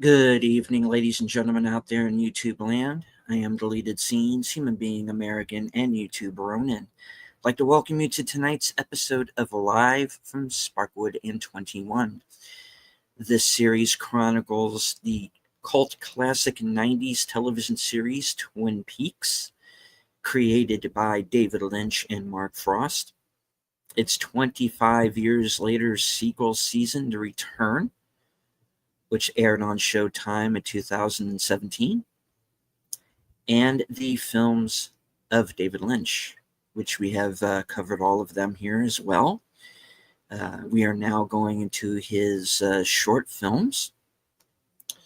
Good evening, ladies and gentlemen out there in YouTube land. I am Deleted Scenes, human being, American, and YouTuber Ronan. I'd like to welcome you to tonight's episode of Live from Sparkwood and 21. This series chronicles the cult classic 90s television series Twin Peaks, created by David Lynch and Mark Frost. Its 25 years later sequel season to return, which aired on Showtime in 2017, and the films of David Lynch, which we have covered all of them here as well. We are now going into his short films. I'd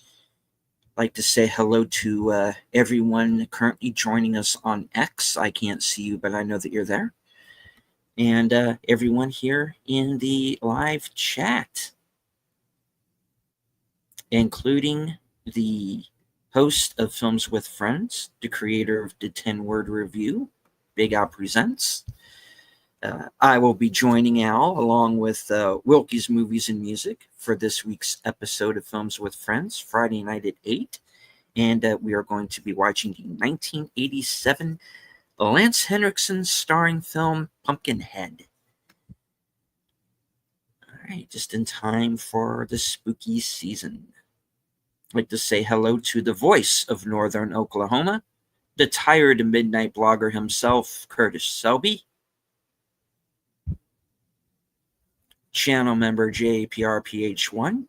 like to say hello to everyone currently joining us on X. I can't see you, but I know that you're there. And everyone here in the live chat, including the host of Films with Friends, the creator of the 10-Word Review, Big Al Presents. I will be joining Al along with Wilkie's Movies and Music for this week's episode of Films with Friends, Friday night at 8. And we are going to be watching the 1987 Lance Henriksen starring film Pumpkinhead. All right, just in time for the spooky season. I'd like to say hello to the voice of Northern Oklahoma, the tired midnight blogger himself, Curtis Selby, channel member JPRPH1,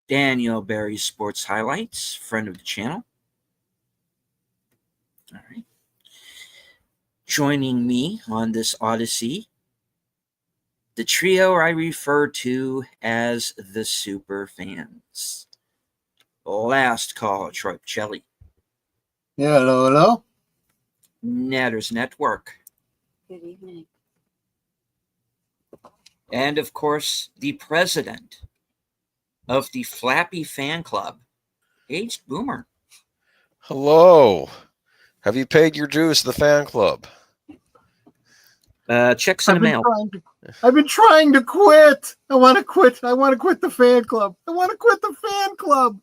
Daniel Berry Sports Highlights, friend of the channel. All right. Joining me on this odyssey, the trio I refer to as the super fans. Last call, Troy Pacelli. Yeah, hello. Natters Network. Good evening. And of course, the president of the Flappy Fan Club, Aged Boomer. Hello. Have you paid your dues to the fan club? Checks in the mail. I've been trying to quit. I want to quit. I want to quit the fan club. I want to quit the fan club.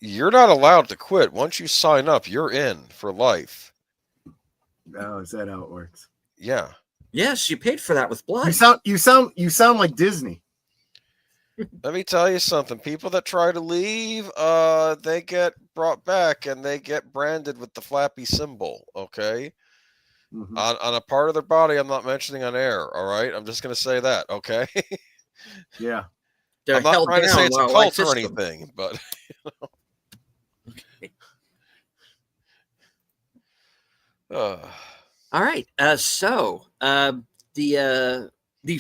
You're not allowed to quit. Once you sign up, you're in for life. Oh, is that how it works? Yeah. Yes, you paid for that with blood. You sound like Disney. Let me tell you something. People that try to leave, they get brought back and they get branded with the Flappy symbol, okay? Mm-hmm. On a part of their body I'm not mentioning on air, all right? I'm just going to say that, okay? Yeah. They're I'm not held trying to down say it's a while I cult or fist them. anything, but... All right. So the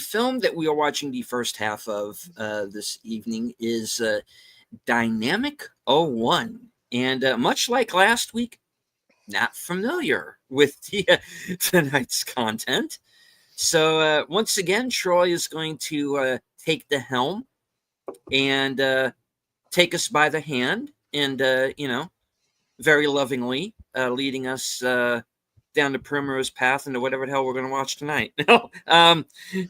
film that we are watching the first half of this evening is Dynamic 01. And much like last week, not familiar with tonight's content. So once again, Troy is going to take the helm and take us by the hand and, very lovingly leading us down the Primrose Path into whatever the hell we're going to watch tonight. No, I'm kidding.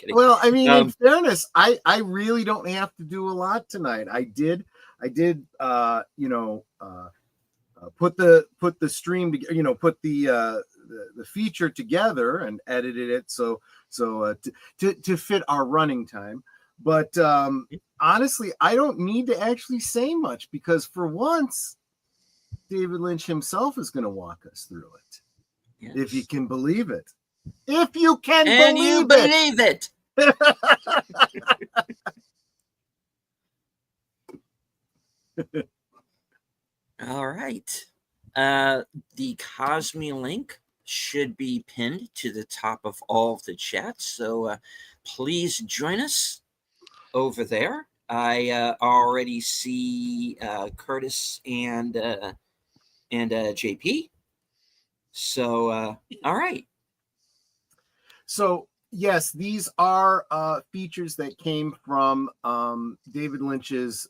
Well, I mean, in fairness, I really don't have to do a lot tonight. I did put the stream to, put the feature together and edited it so to fit our running time. But honestly, I don't need to actually say much because for once, David Lynch himself is going to walk us through it. Yes. If you can believe it. If you can believe it. All right. The Cosme link should be pinned to the top of all of the chats. So please join us over there. I already see Curtis and JP. So, all right. So, yes, these are features that came from David Lynch's,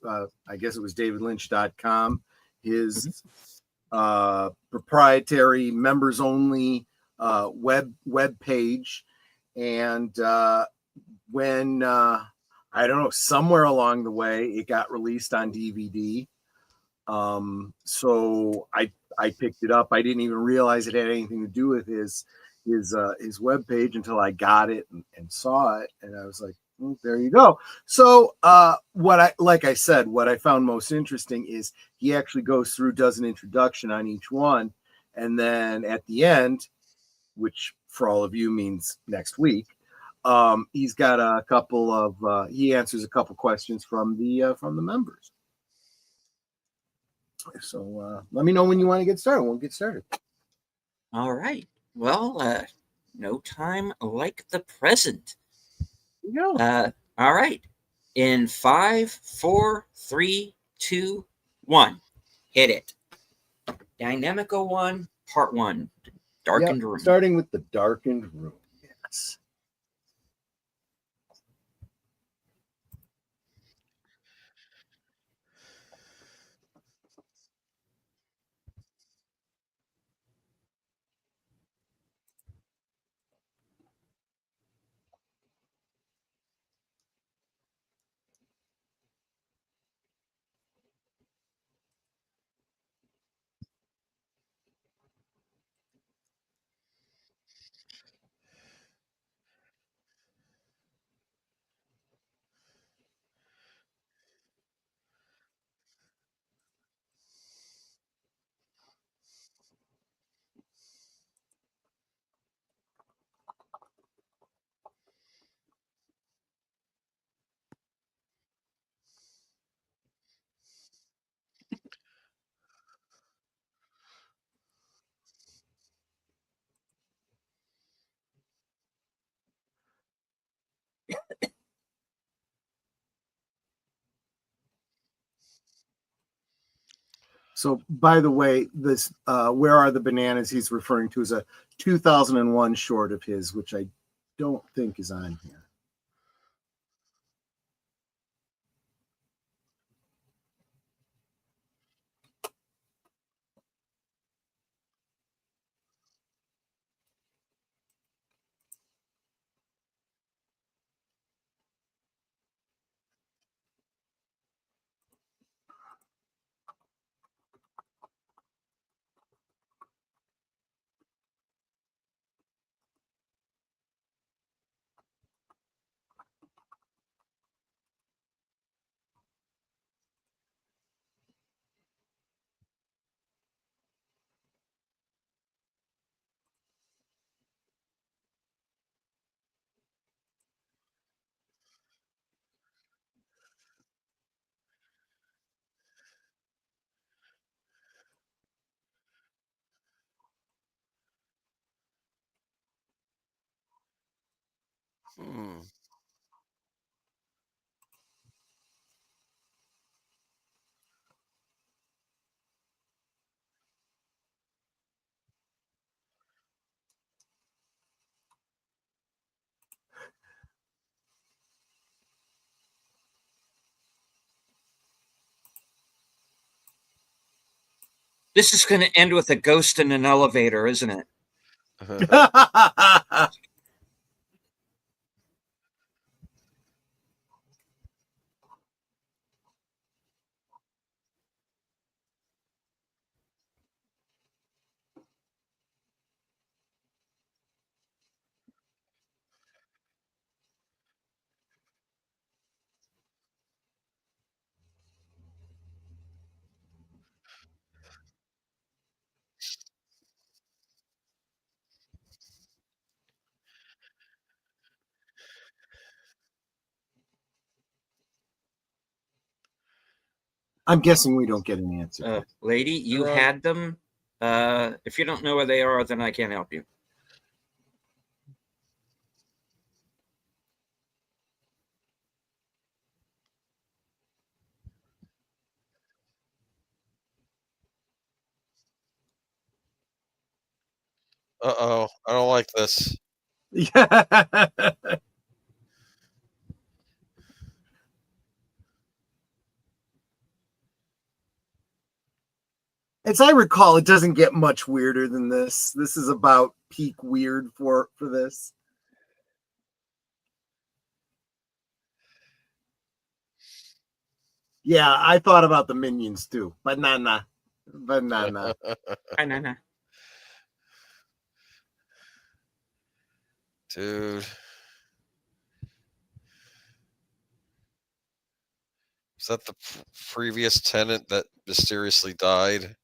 I guess it was davidlynch.com, his proprietary members-only web page, and when I don't know, somewhere along the way it got released on DVD. So I picked it up. I didn't even realize it had anything to do with his web page until I got it and saw it, and I was like, there you go. So what I said, what I found most interesting is he actually goes through, does an introduction on each one, and then at the end, which for all of you means next week, he's got a couple of he answers a couple questions from the members. So let me know when you want to get started. We'll get started. All right. Well, no time like the present. Here you go. All right. In 5, 4, 3, 2, 1. Hit it. Dynamico 1, Part 1. Darkened Room. Starting with the darkened room. Yes. So, by the way, this "Where Are the Bananas" he's referring to is a 2001 short of his, which I don't think is on here. Hmm. This is going to end with a ghost in an elevator, isn't it? I'm guessing we don't get an answer. Lady, you Right. had them. If you don't know where they are, then I can't help you. Uh-oh. I don't like this. Yeah. As I recall, it doesn't get much weirder than this. This is about peak weird for this. Yeah, I thought about the Minions too. Banana. Banana. Dude. Is that the previous tenant that mysteriously died?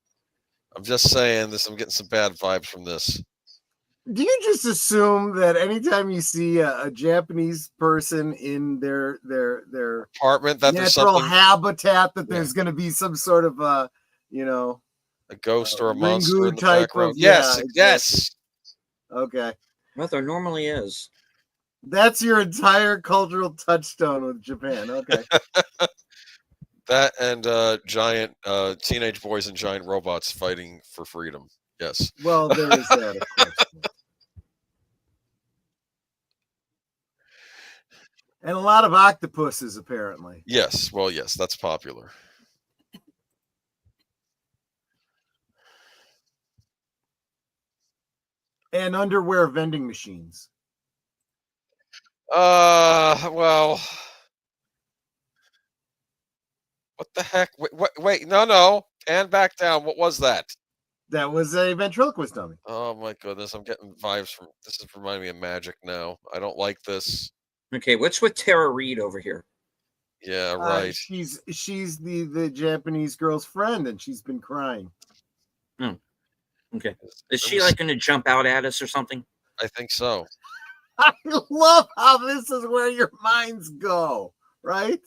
I'm just saying this. I'm getting some bad vibes from this. Do you just assume that anytime you see a Japanese person in their apartment, that there's natural something habitat, that there's going to be some sort of a ghost or a monster Ringu in the type background? of Yes, exactly. yes. Okay. Well, there normally is. That's your entire cultural touchstone with Japan. Okay. That and giant teenage boys and giant robots fighting for freedom. Yes. Well, there is that, of course. And a lot of octopuses, apparently. Yes. Well, yes, that's popular. And underwear vending machines. Well, what the heck? Wait, no, and back down. What was that? That was a ventriloquist dummy. Oh my goodness, I'm getting vibes from this. Is reminding me of magic now. I don't like this. Okay, what's with Tara Reid over here? Yeah, right. She's the Japanese girl's friend, and she's been crying. Oh, okay. Is she like going to jump out at us or something? I think so. I love how this is where your minds go, right?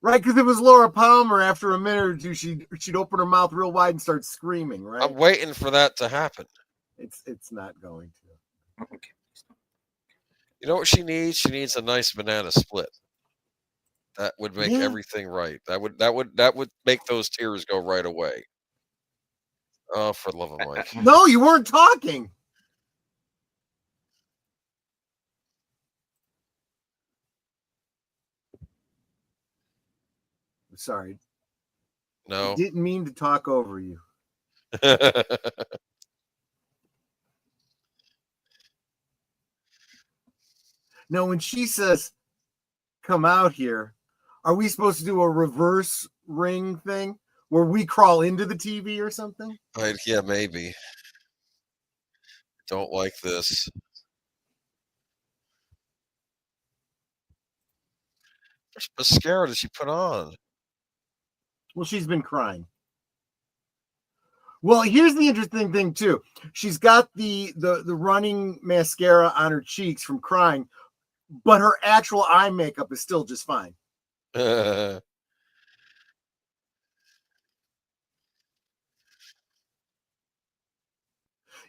Right, because it was Laura Palmer. After a minute or two, she'd open her mouth real wide and start screaming. Right. I'm waiting for that to happen. It's not going to. Okay. You know what she needs? She needs a nice banana split. That would make everything right. That would make those tears go right away. Oh, for the love of Mike! No, you weren't talking. Sorry. No. I didn't mean to talk over you. No, when she says, come out here, are we supposed to do a reverse ring thing where we crawl into the TV or something? Yeah, maybe. Don't like this. What mascara did she put on? Well, she's been crying. Well, here's the interesting thing too. She's got the running mascara on her cheeks from crying, but her actual eye makeup is still just fine. You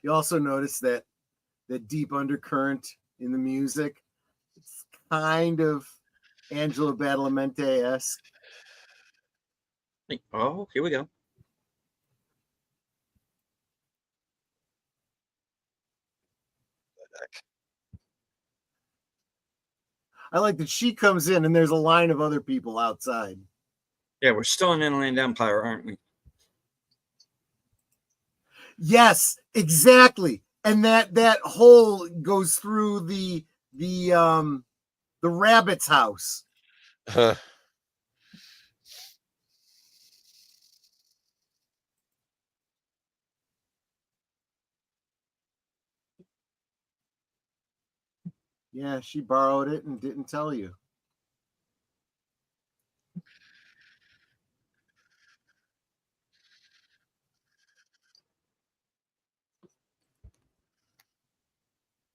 also notice that the deep undercurrent in the music. It's kind of Angela Badalamenti-esque. Oh, here we go. I like that she comes in and there's a line of other people outside. Yeah, we're still in Inland Empire, aren't we? Yes, exactly. And that hole goes through the rabbit's house. Yeah, she borrowed it and didn't tell you.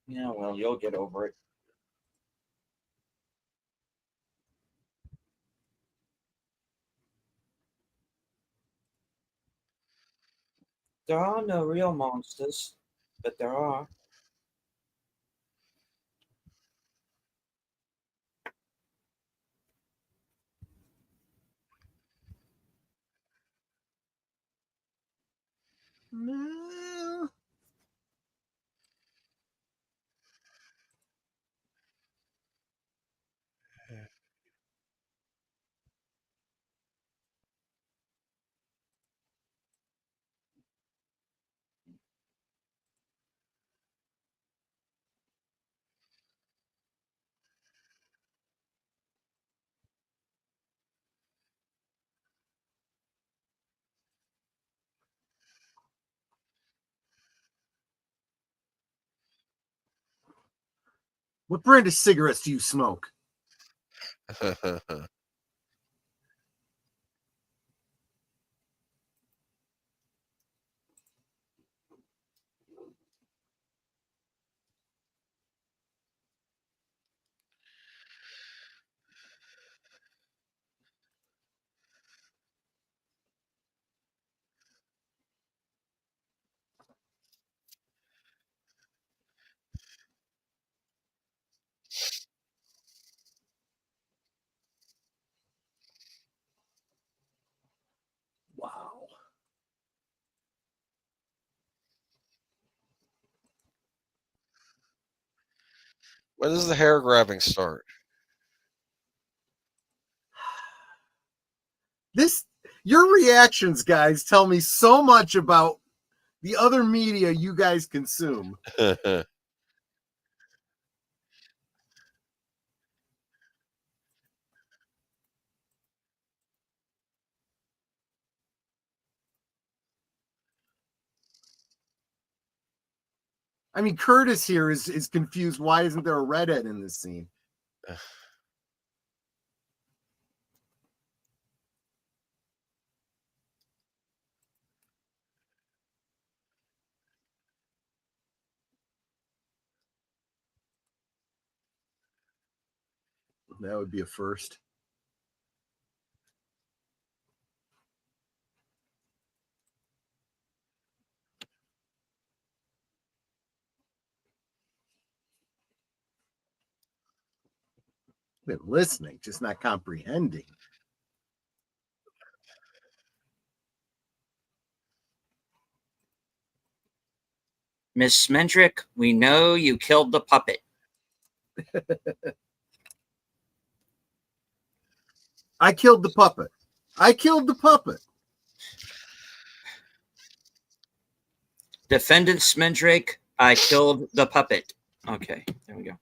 Yeah, well, you'll get over it. There are no real monsters, but there are. No. What brand of cigarettes do you smoke? Wow. When does the hair grabbing start? Your reactions, guys, tell me so much about the other media you guys consume. I mean, Curtis here is confused. Why isn't there a redhead in this scene? That would be a first. Been listening, just not comprehending. Miss Smendrick, we know you killed the puppet. I killed the puppet. I killed the puppet. Defendant Smendrick, I killed the puppet. Okay, there we go.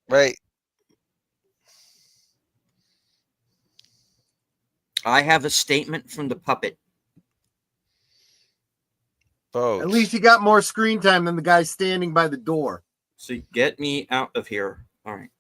Right. I have a statement from the puppet. Both. At least you got more screen time than the guy standing by the door. So get me out of here. All right.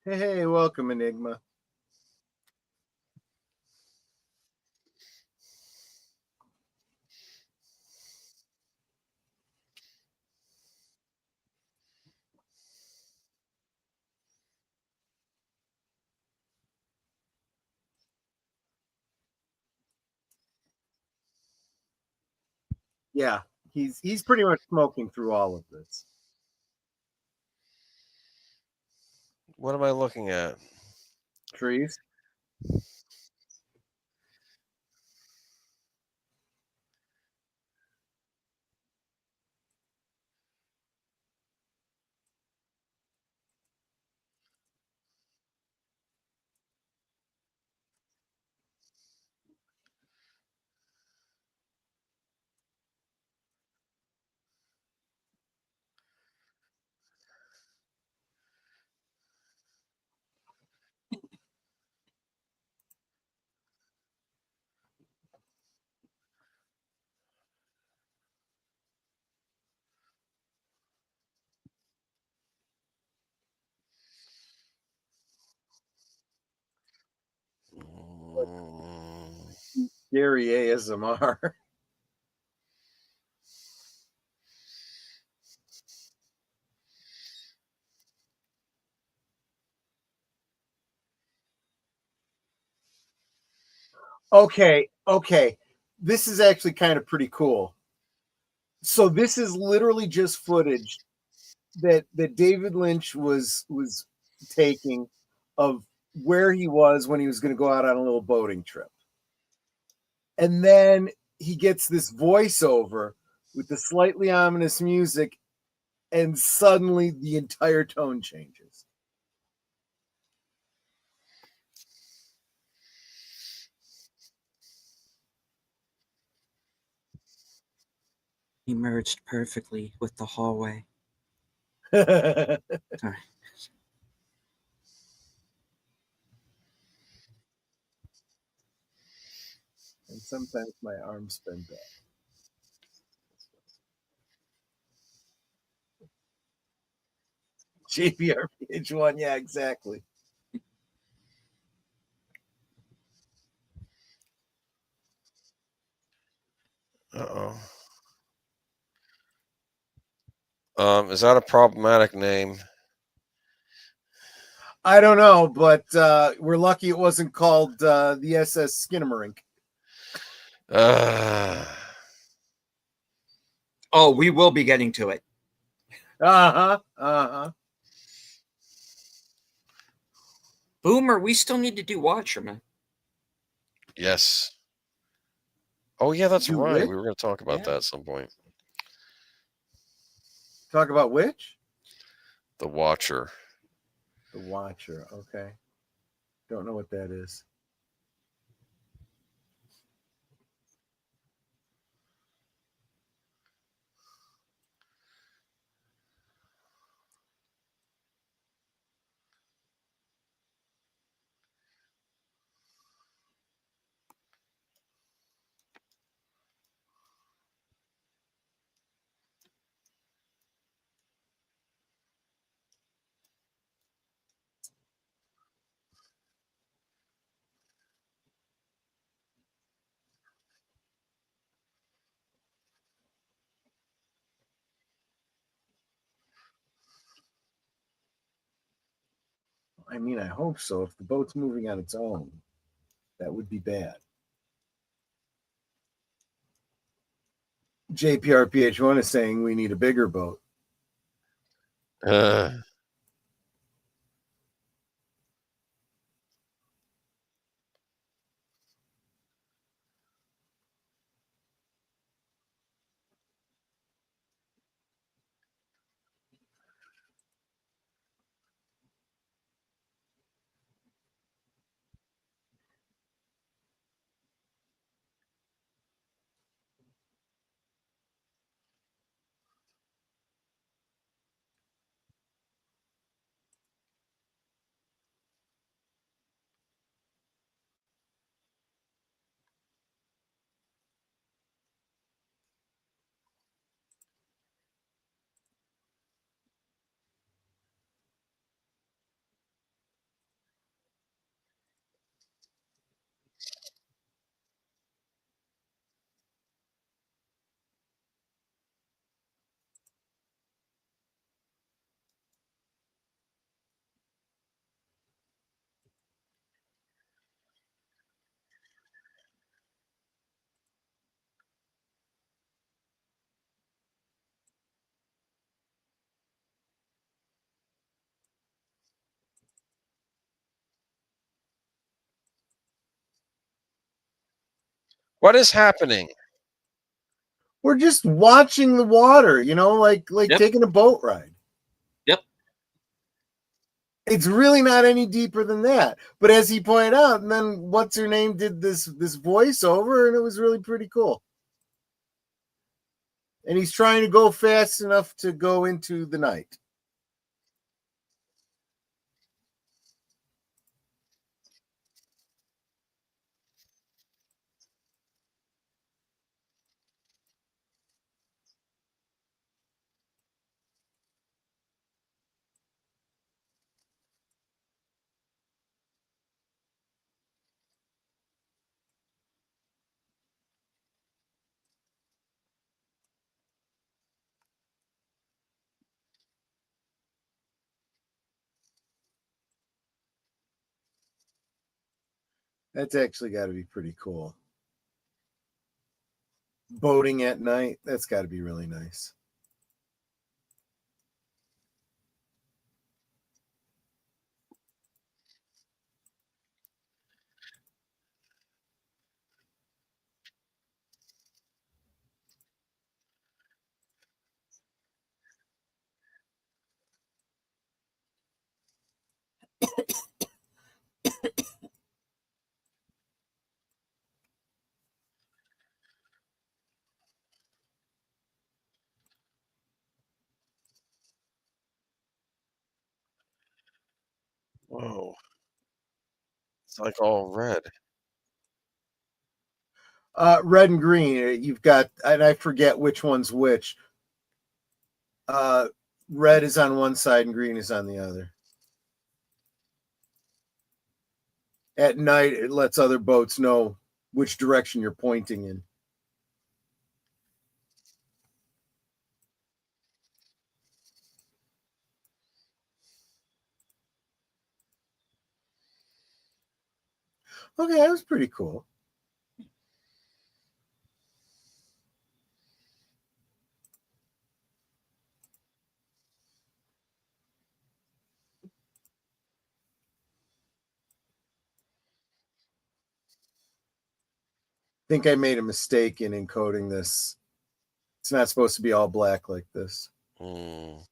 Hey, welcome, Enigma. Yeah, he's pretty much smoking through all of this. What am I looking at? Trees. Gary ASMR. Okay. This is actually kind of pretty cool. So this is literally just footage that David Lynch was taking of where he was when he was going to go out on a little boating trip. And then he gets this voiceover with the slightly ominous music, and suddenly the entire tone changes. He merged perfectly with the hallway. And Sorry. sometimes my arms bend back. JPRPH1, yeah, exactly. Uh-oh. Is that a problematic name? I don't know, but we're lucky it wasn't called the SS Skinamarink. Uh, Oh, we will be getting to it. Uh-huh. Boomer, we still need to do Watcherman. yes. Oh, yeah, that's Do right. which? We were going to talk about Yeah. that at some point. Talk about which? The Watcher. The Watcher. Okay. Don't know what that is. I mean, I hope so. If the boat's moving on its own, that would be bad. JPRPH1 is saying we need a bigger boat. Uh, what is happening? We're just watching the water, like Yep. taking a boat ride. Yep. It's really not any deeper than that. But as he pointed out, and then what's her name did this voiceover, and it was really pretty cool. And he's trying to go fast enough to go into the night. That's actually got to be pretty cool. Boating at night, that's got to be really nice. Whoa. It's like all red. Red and green. You've got, and I forget which one's which. Uh, red is on one side and green is on the other. At night, it lets other boats know which direction you're pointing in. Okay, that was pretty cool. I think I made a mistake in encoding this. It's not supposed to be all black like this. Mm.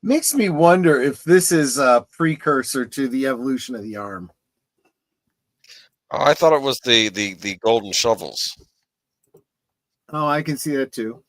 Makes me wonder if this is a precursor to the evolution of the arm. Oh, I thought it was the golden shovels. Oh, I can see that too.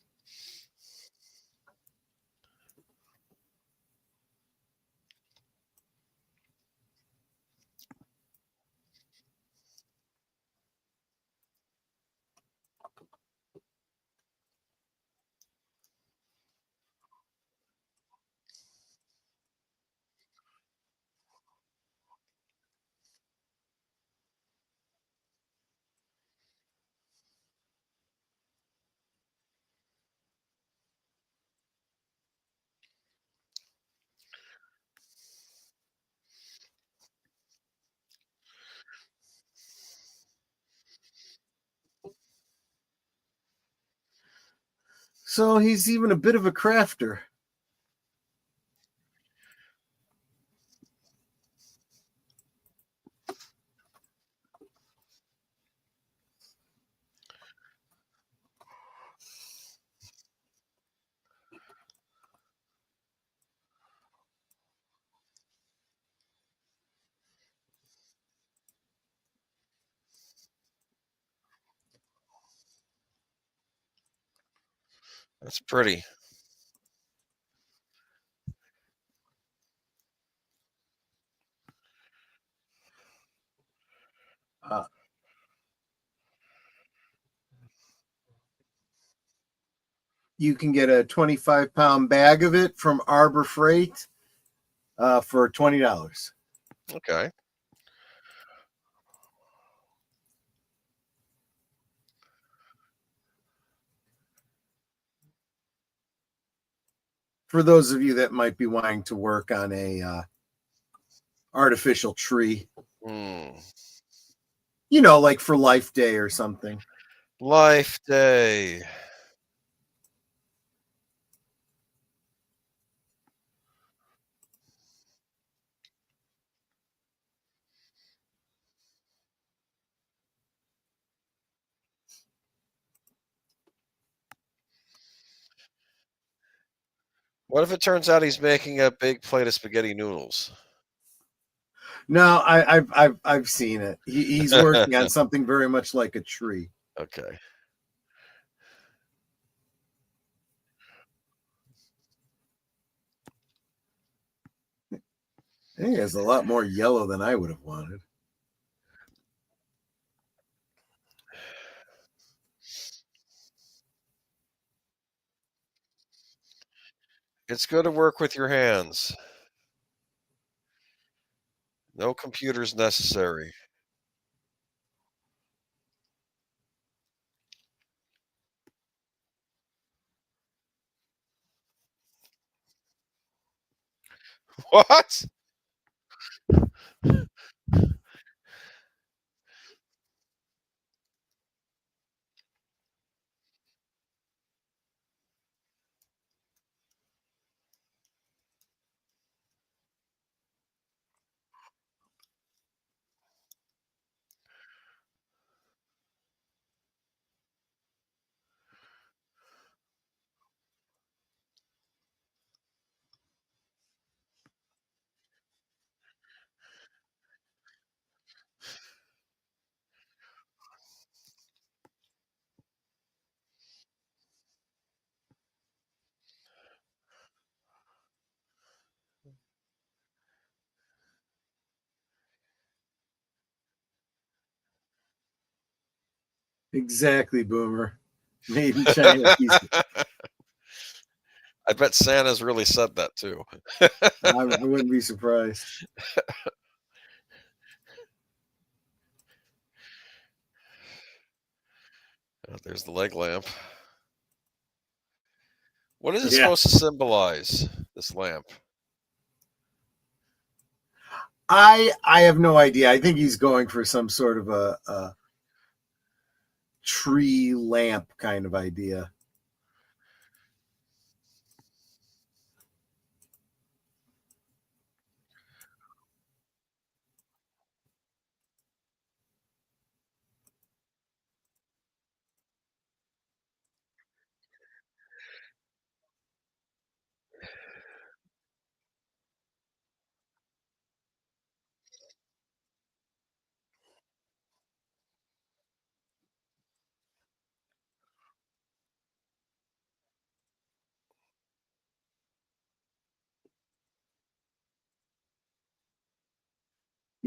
So he's even a bit of a crafter. That's pretty. Uh, you can get a 25-pound bag of it from Arbor Freight for $20. Okay. For those of you that might be wanting to work on a artificial tree, like for Life Day or something. Life Day. What if it turns out he's making a big plate of spaghetti noodles? No, I've seen it. He's working on something very much like a tree. Okay. I think it's a lot more yellow than I would have wanted. It's good to work with your hands. No computers necessary. What? Exactly, Boomer. Made in China. I bet Santa's really said that too. I wouldn't be surprised. There's the leg lamp. What is it supposed to symbolize, this lamp? I have no idea. I think he's going for some sort of a tree lamp kind of idea.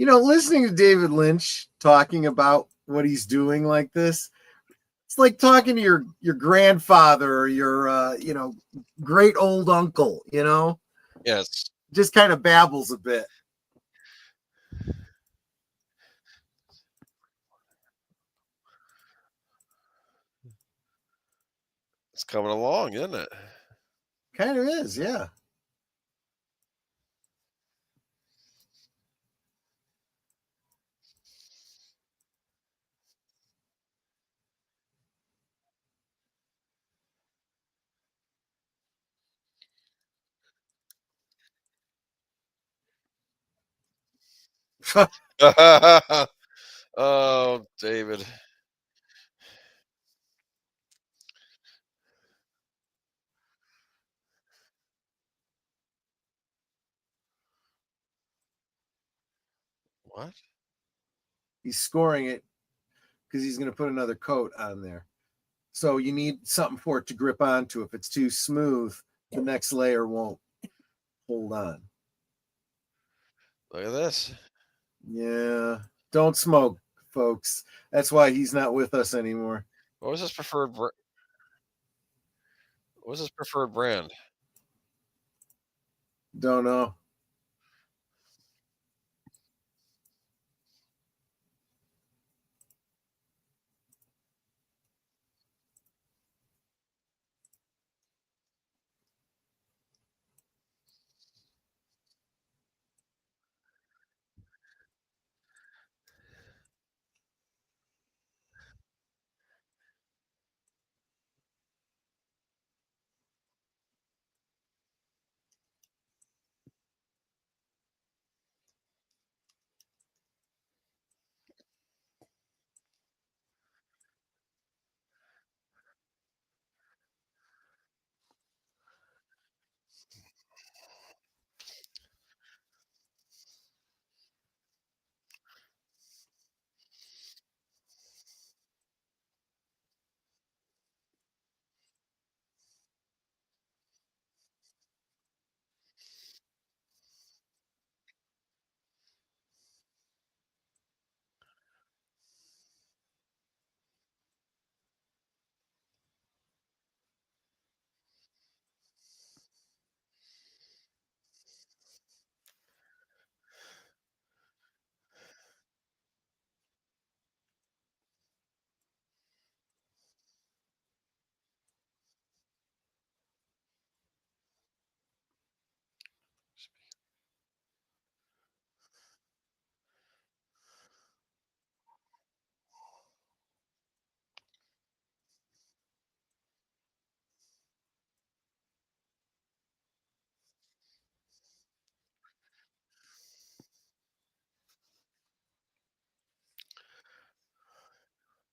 Listening to David Lynch talking about what he's doing like this, it's like talking to your grandfather or your great old uncle, Yes. just kind of babbles a bit. It's coming along, isn't it? Kind of is, yeah. Oh, David. What? He's scoring it because he's going to put another coat on there. So you need something for it to grip onto. If it's too smooth, the next layer won't hold on. Look at this. Yeah. Don't smoke, folks. That's why he's not with us anymore. What was his preferred? What was his preferred brand? Don't know.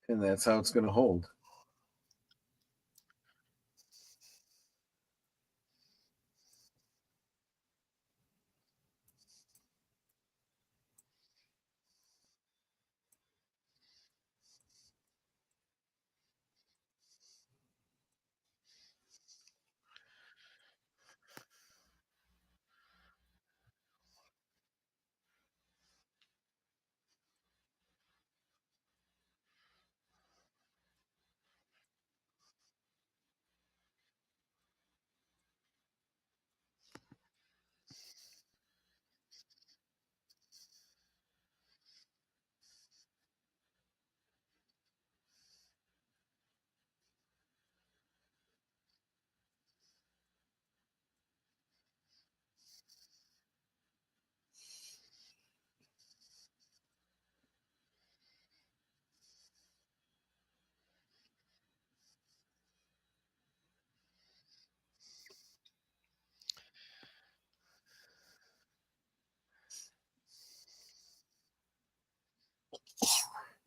And that's how it's going to hold.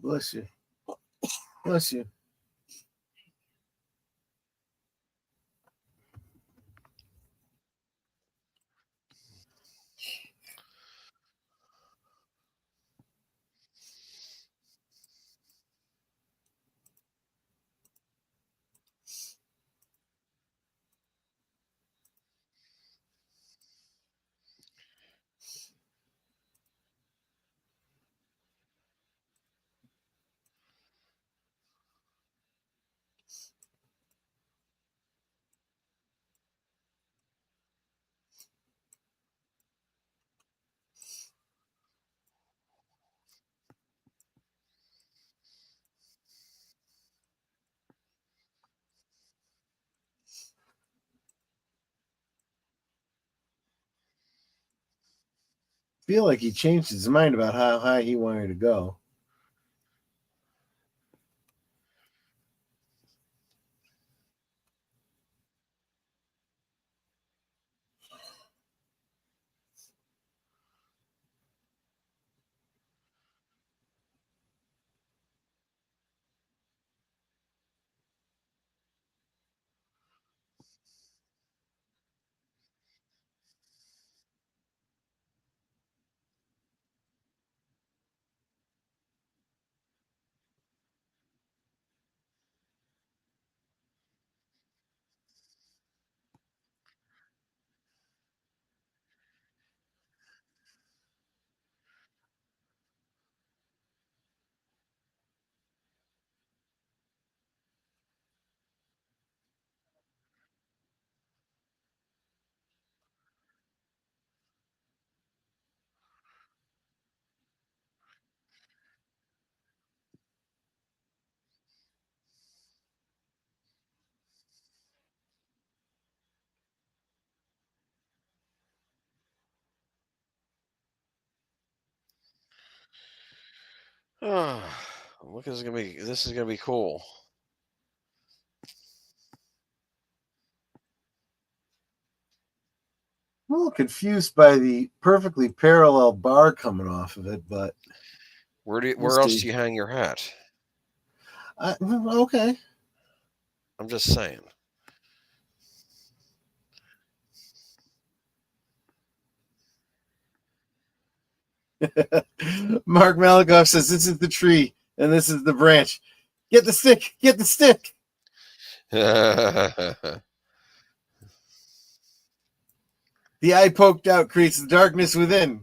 Bless you. Bless you. Feel like he changed his mind about how high he wanted to go. Look, this is gonna be cool. I'm a little confused by the perfectly parallel bar coming off of it, but Where else do you hang your hat? Okay. I'm just saying. Mark Malikoff says this is the tree and this is the branch. Get the stick. Get the stick. The eye poked out creates the darkness within.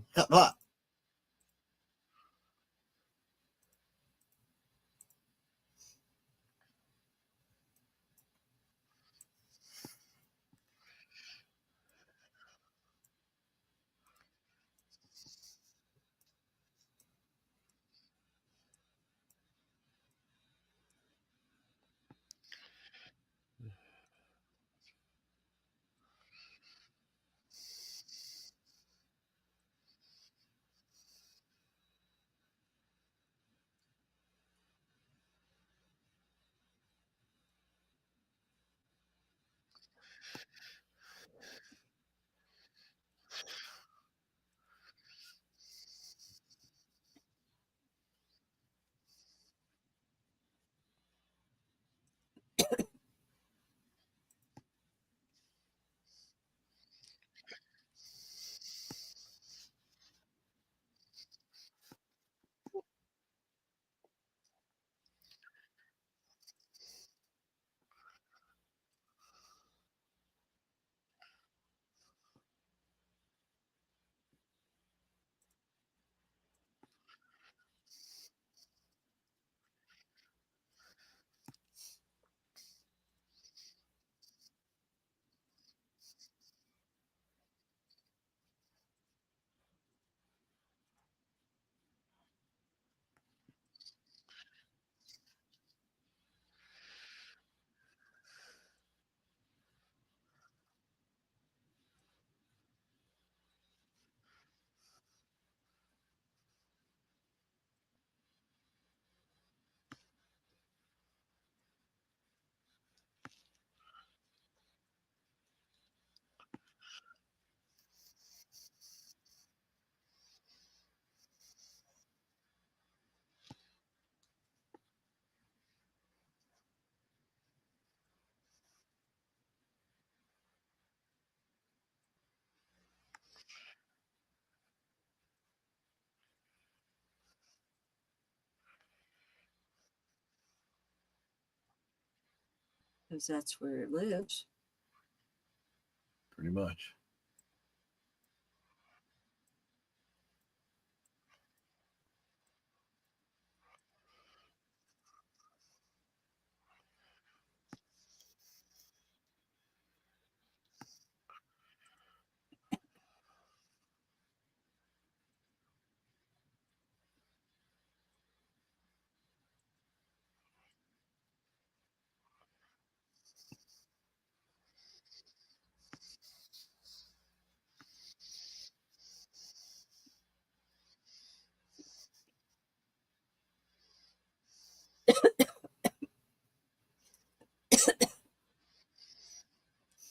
Because that's where it lives. Pretty much.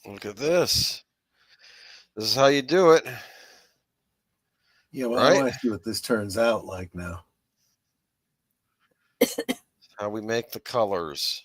Look at this. This is how you do it. Yeah, well, I Right? want to see what this turns out like now. How we make the colors.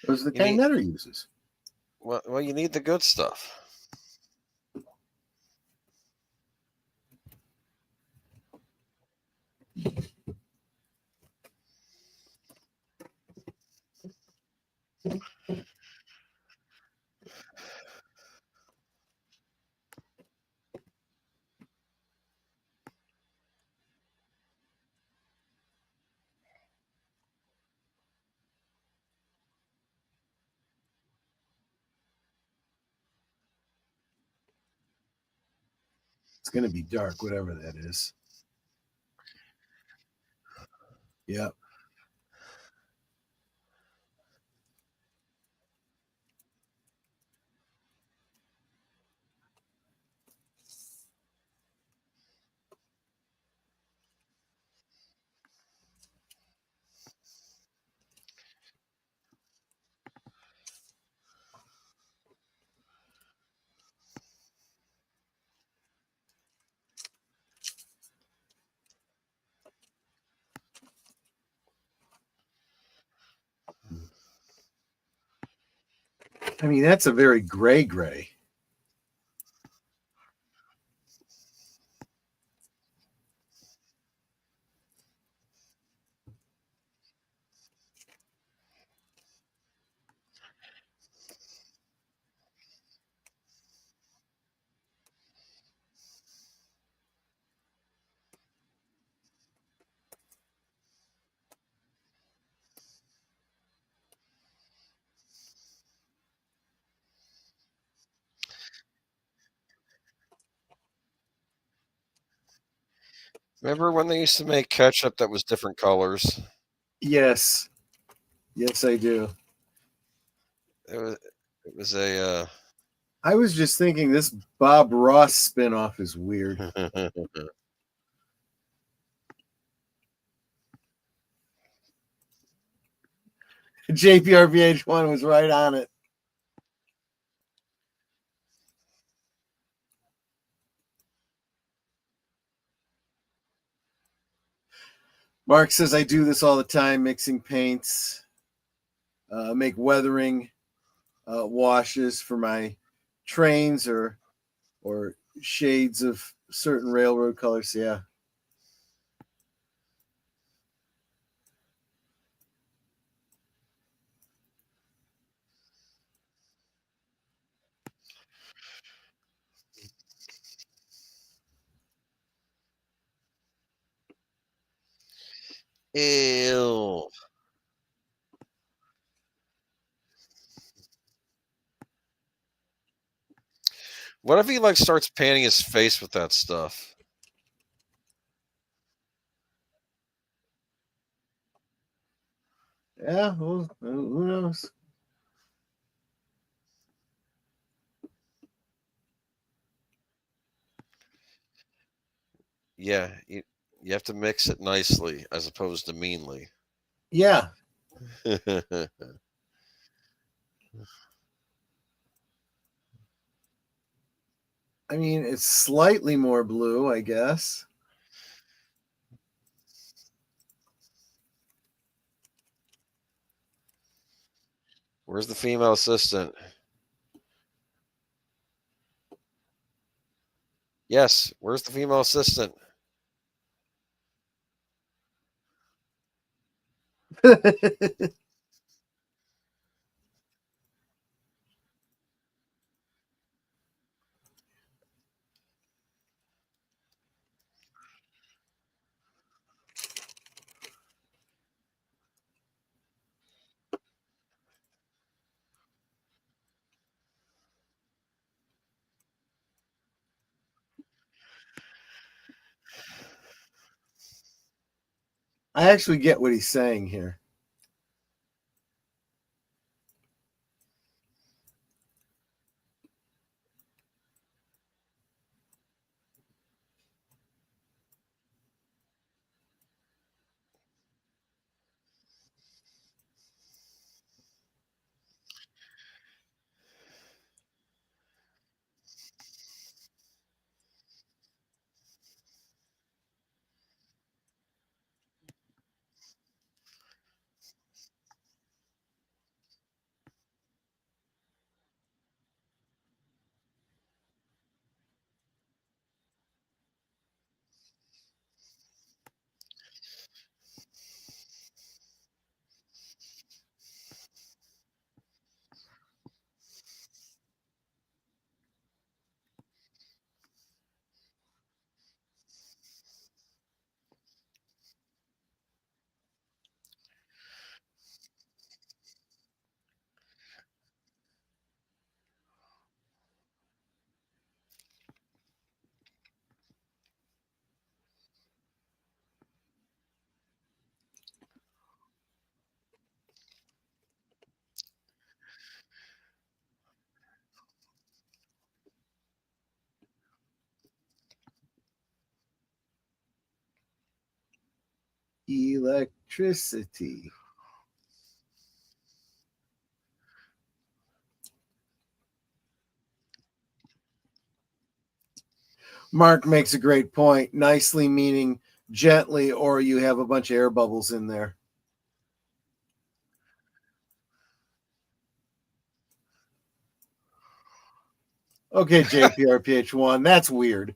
Those are the You kind need Netter uses. well, you need the good stuff. It's going to be dark, whatever that is. Yep. I mean, that's a very gray. Remember when they used to make ketchup that was different colors? Yes. Yes, I do. It was a I was just thinking this Bob Ross spinoff is weird. JPRVH1 was right on it. Mark says I do this all the time, mixing paints, make weathering washes for my trains or shades of certain railroad colors. Yeah. ew. What if he like starts painting his face with that stuff? Yeah, well, who knows? Yeah, you have to mix it nicely as opposed to meanly. Yeah. I mean, it's slightly more blue, I guess. Where's the female assistant? Yes, where's the female assistant? I actually get what he's saying here. Electricity. Mark makes a great point. Nicely meaning gently, or you have a bunch of air bubbles in there. Okay, JPRPH1, that's weird.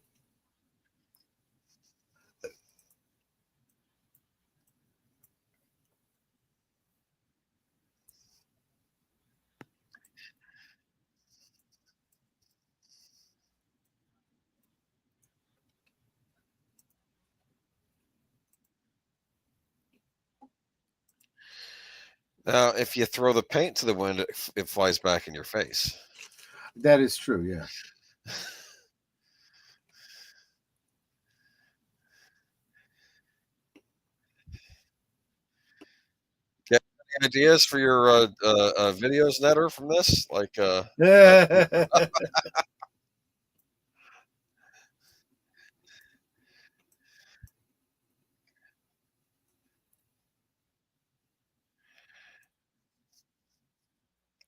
Now, if you throw the paint to the wind, it flies back in your face. That is true, yeah. Get any ideas for your videos, Netter, from this? Like,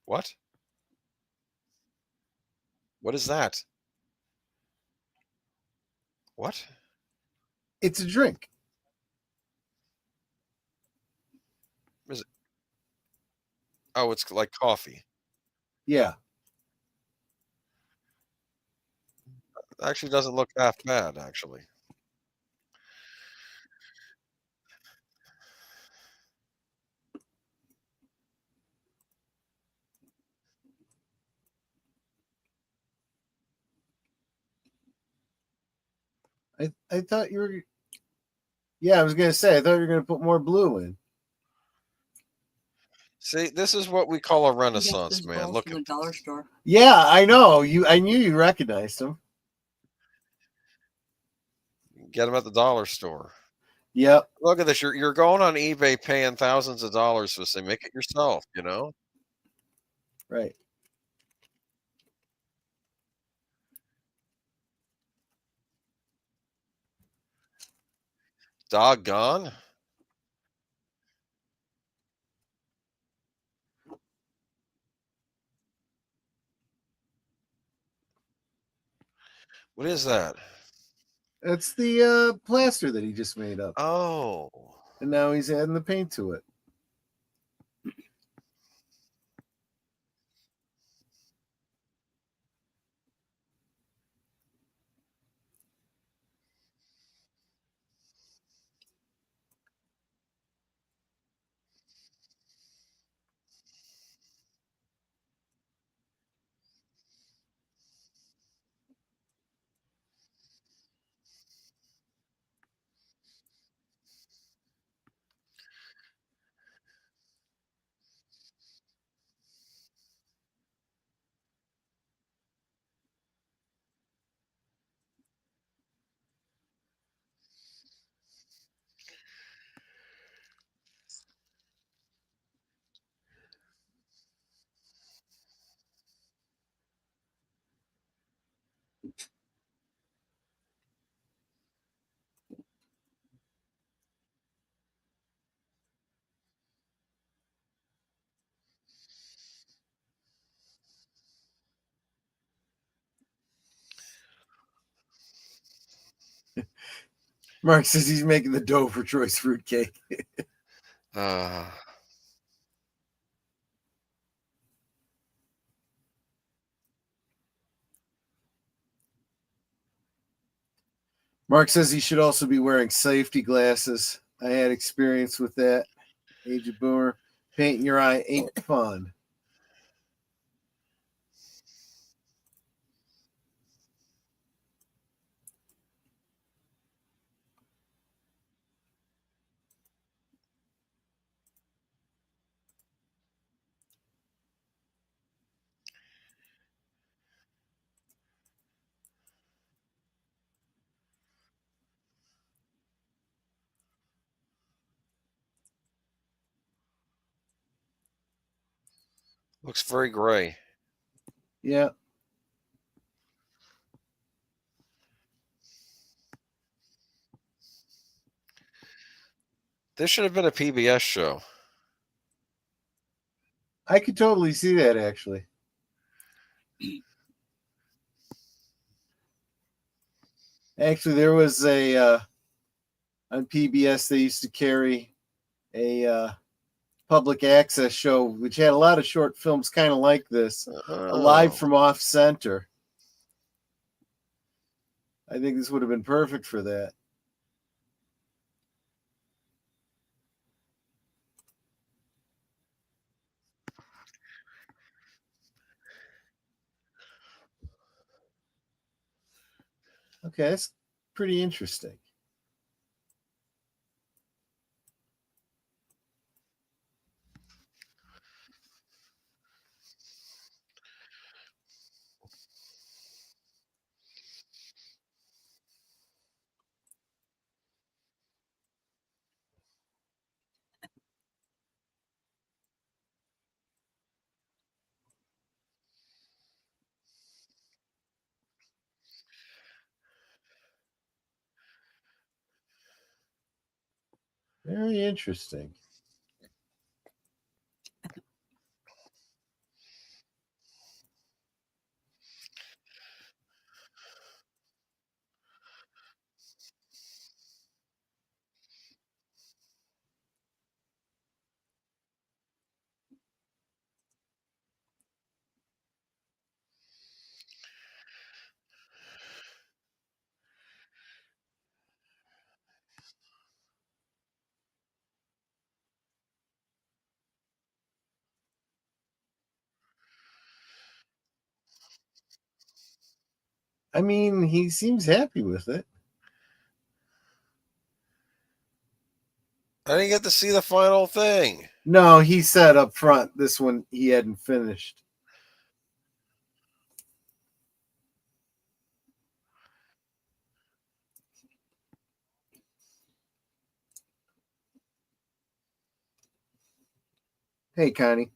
what? What is that? What? It's a drink. Is it? Oh, it's like coffee. Yeah. Actually, doesn't look half bad. Actually, I thought you were. Yeah, I was gonna say I thought you were gonna put more blue in. see, this is what we call a He got renaissance those man. balls Look from at the dollar store. Yeah, I know. I knew you recognized him. get them at the dollar store. Yep. Look at this. You're going on eBay paying thousands of dollars for this thing. Make it yourself. You know. Right. Doggone. What is that? That's the plaster that he just made up. Oh. And now he's adding the paint to it. Mark says he's making the dough for Troy's fruitcake. Uh, Mark says he should also be wearing safety glasses. I had experience with that. Aged boomer, painting your eye ain't fun. looks very gray. Yeah. This should have been a PBS show. I could totally see that, actually. Actually, there was a on PBS they used to carry a public access show which had a lot of short films kind of like this, Live Oh. from Off Center. I think this would have been perfect for that. Okay, that's pretty interesting. Very interesting. I mean, he seems happy with it. I didn't get to see the final thing. No, he said up front this one he hadn't finished. Hey, Connie.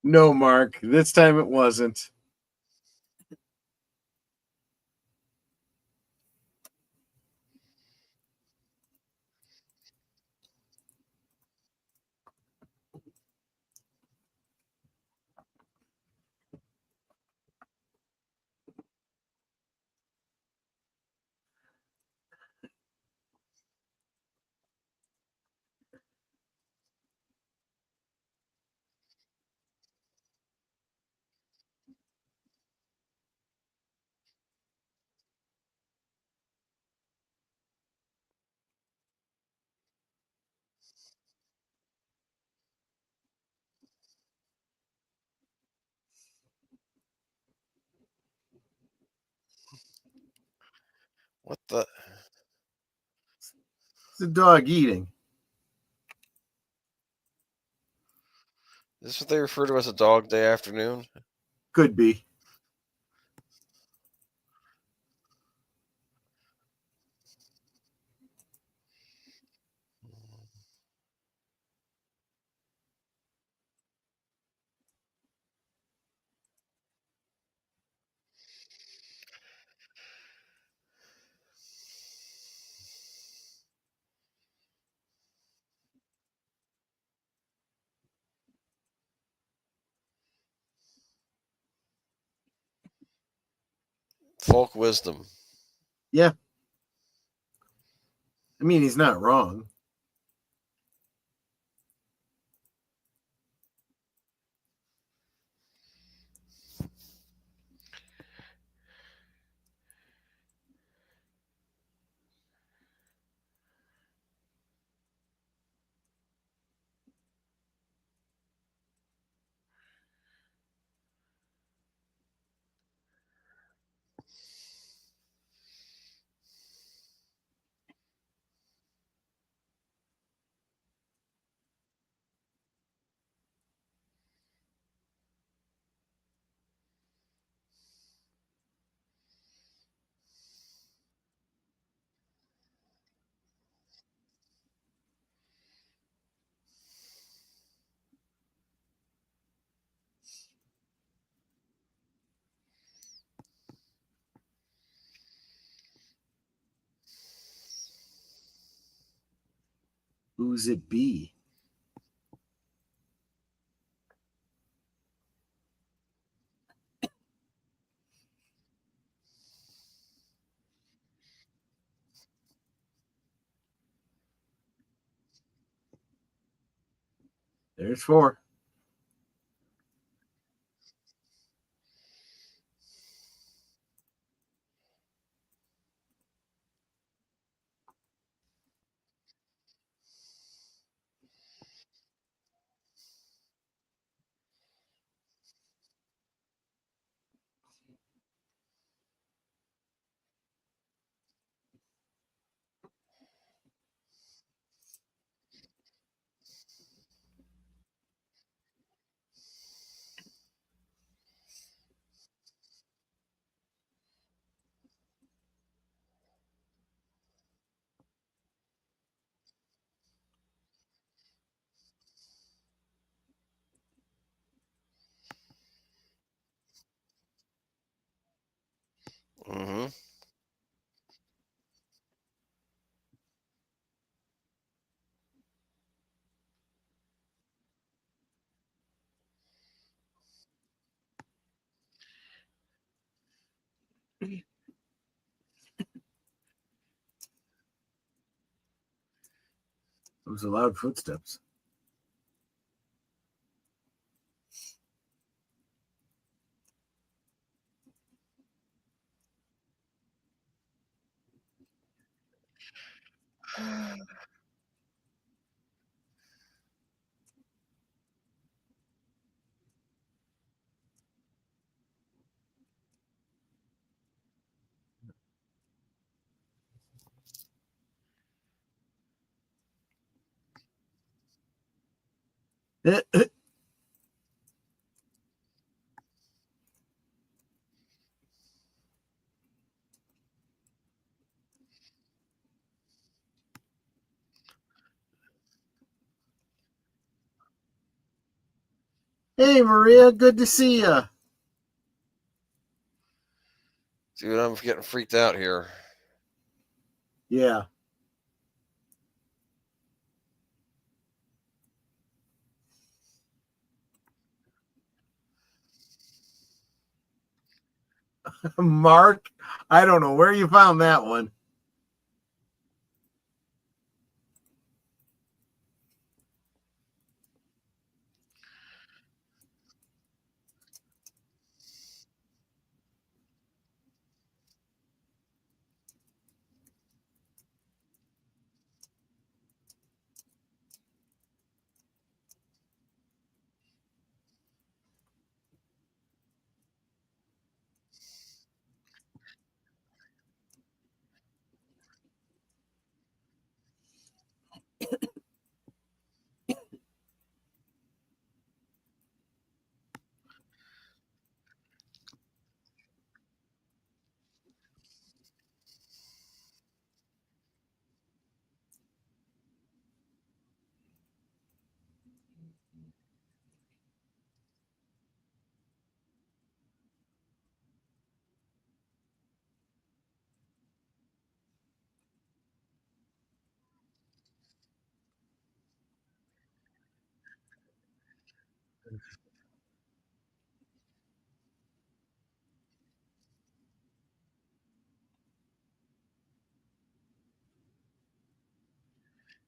No, Mark. This time it wasn't. What the? It's a dog eating. Is this what they refer to as a dog day afternoon? Could be. Folk wisdom. Yeah. I mean, he's not wrong. Who's it be? There's 4. Mm-hmm. It was a loud footsteps. Hey, Maria, good to see you. Dude, I'm getting freaked out here. Yeah. Mark, I don't know where you found that one.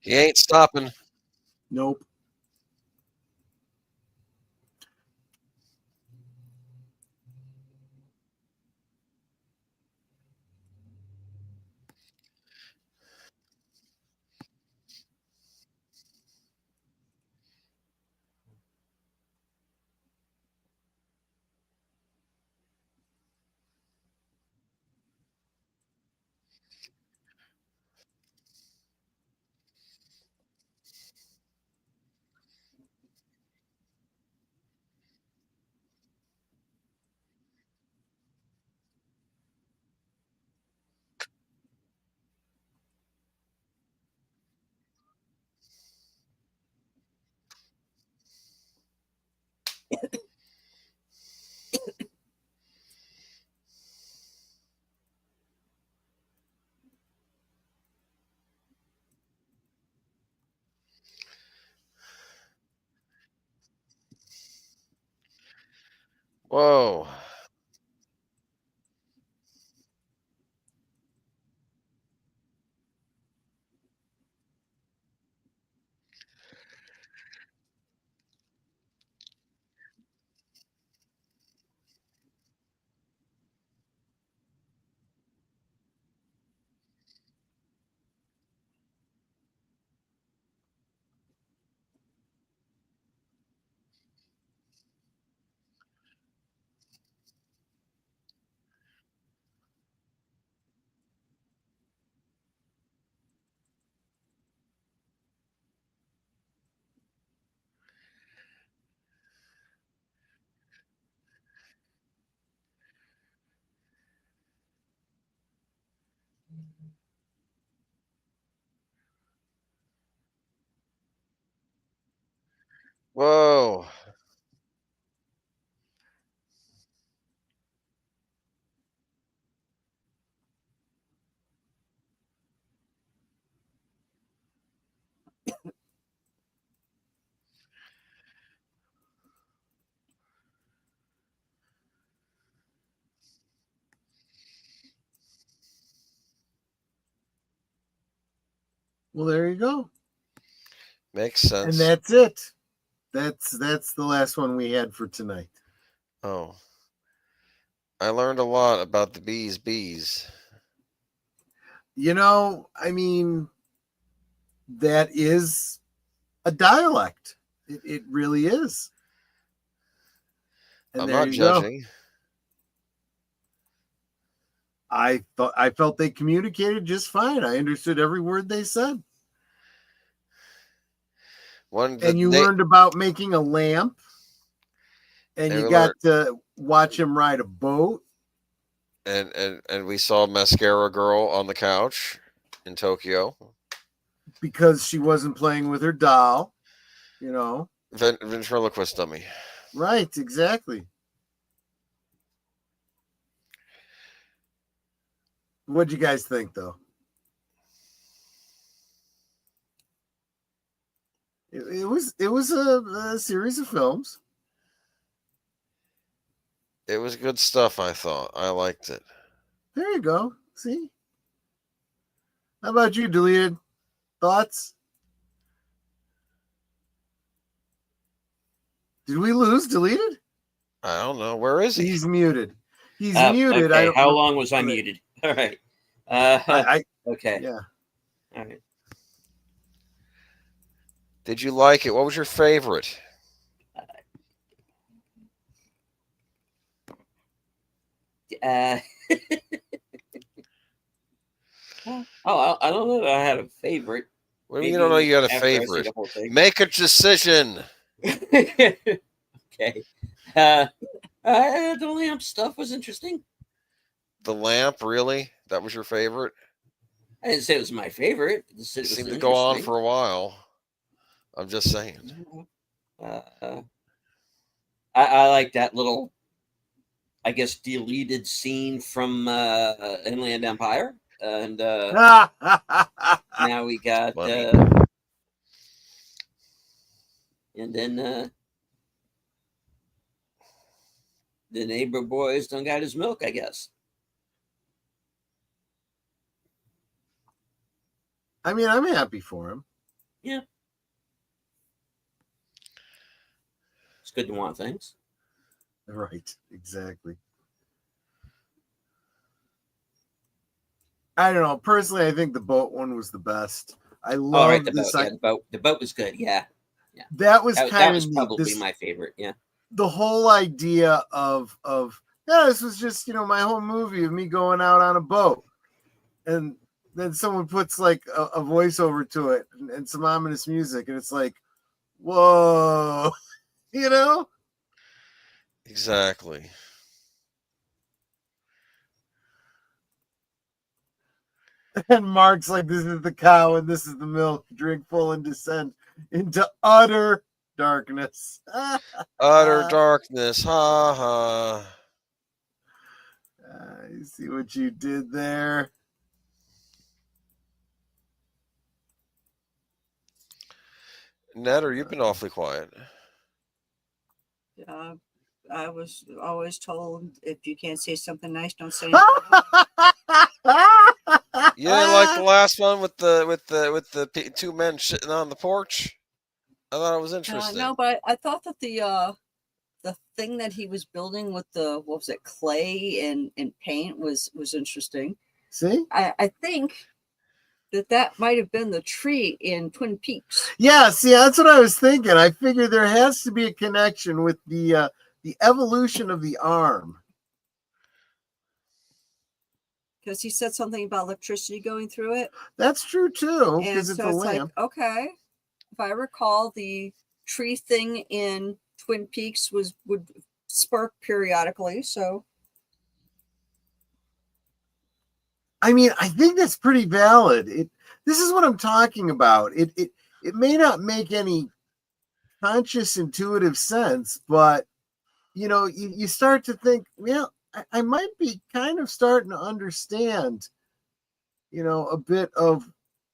He ain't stopping. Nope. Whoa. Whoa. Well, there you go. Makes sense. And that's it. That's the last one we had for tonight. Oh. I learned a lot about the bees. I mean, that is a dialect. It really is. And I'm there not you go. judging. I felt they communicated just fine. I understood every word they said. And you learned about making a lamp, and you got to watch him ride a boat. And we saw Mascara Girl on the couch in Tokyo. Because she wasn't playing with her doll, Ventriloquist dummy. Right, exactly. What'd you guys think, though? It was a series of films. It was good stuff, I thought. I liked it. There you go. See? How about you, Deleted? Thoughts? Did we lose Deleted? I don't know. Where is he? He's muted. He's muted. Okay, how long was I muted? All right. Okay. Yeah. All right. Did you like it? What was your favorite? I don't know that I had a favorite. What do you mean you don't know you had a favorite? Make a decision. Okay. The lamp stuff was interesting. The lamp, really? That was your favorite? I didn't say it was my favorite. It seemed to go on for a while. I'm just saying. I like that little, I guess, deleted scene from Inland Empire. And now we got and then the neighbor boys done got his milk, I guess. I mean, I'm happy for him. Yeah. It's good to want things. Right, exactly. I don't know. Personally, I think the boat one was the best. I love the boat. Yeah, the boat was good. Yeah. Yeah. That was probably my favorite. Yeah. The whole idea of this was just, my whole movie of me going out on a boat. And then someone puts like a voiceover to it and some ominous music, and it's like, whoa, Exactly. And Mark's like, this is the cow and this is the milk. Drink full and descend into utter darkness. Utter darkness. Ha ha. You see what you did there? Netter, you've been awfully quiet. I was always told if you can't say something nice, don't say Yeah, like the last one with the two men sitting on the porch. I thought it was interesting. no, but I thought that the thing that he was building with the what was it, clay and paint was interesting. See? I think that might have been the tree in Twin Peaks. Yeah, see, that's what I was thinking. I figured there has to be a connection with the evolution of the arm. Because he said something about electricity going through it. That's true too, And because it's so a it's lamp. like, okay, if I recall, the tree thing in Twin Peaks would spark periodically. So I mean, I think that's pretty valid. This is what I'm talking about. It may not make any conscious, intuitive sense, but you start to think, well, I might be kind of starting to understand, a bit of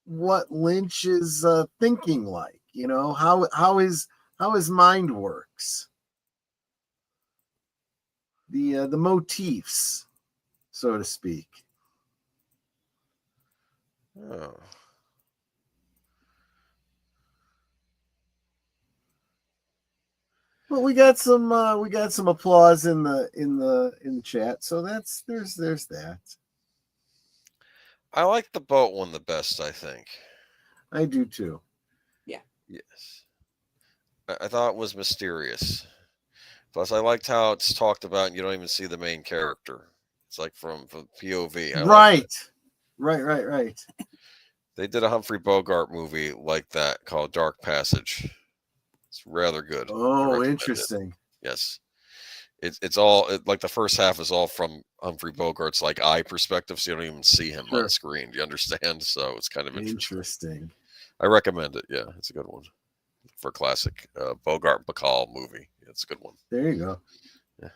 what Lynch is thinking like, how his mind works, the motifs, so to speak. Oh. Well, we got some applause in the chat, so there's that. I like the boat one the best, I think. I do too. yeah. Yes. I thought it was mysterious. Plus, I liked how it's talked about and you don't even see the main character. It's like from POV. Right. Right. They did a Humphrey Bogart movie like that called Dark Passage. It's rather good. Oh, interesting. Yes. It's all like the first half is all from Humphrey Bogart's like eye perspective, so you don't even see him on screen. Do you understand? So it's kind of interesting. I recommend it. Yeah, it's a good one for a classic Bogart Bacall movie. It's a good one. There you go. Yeah.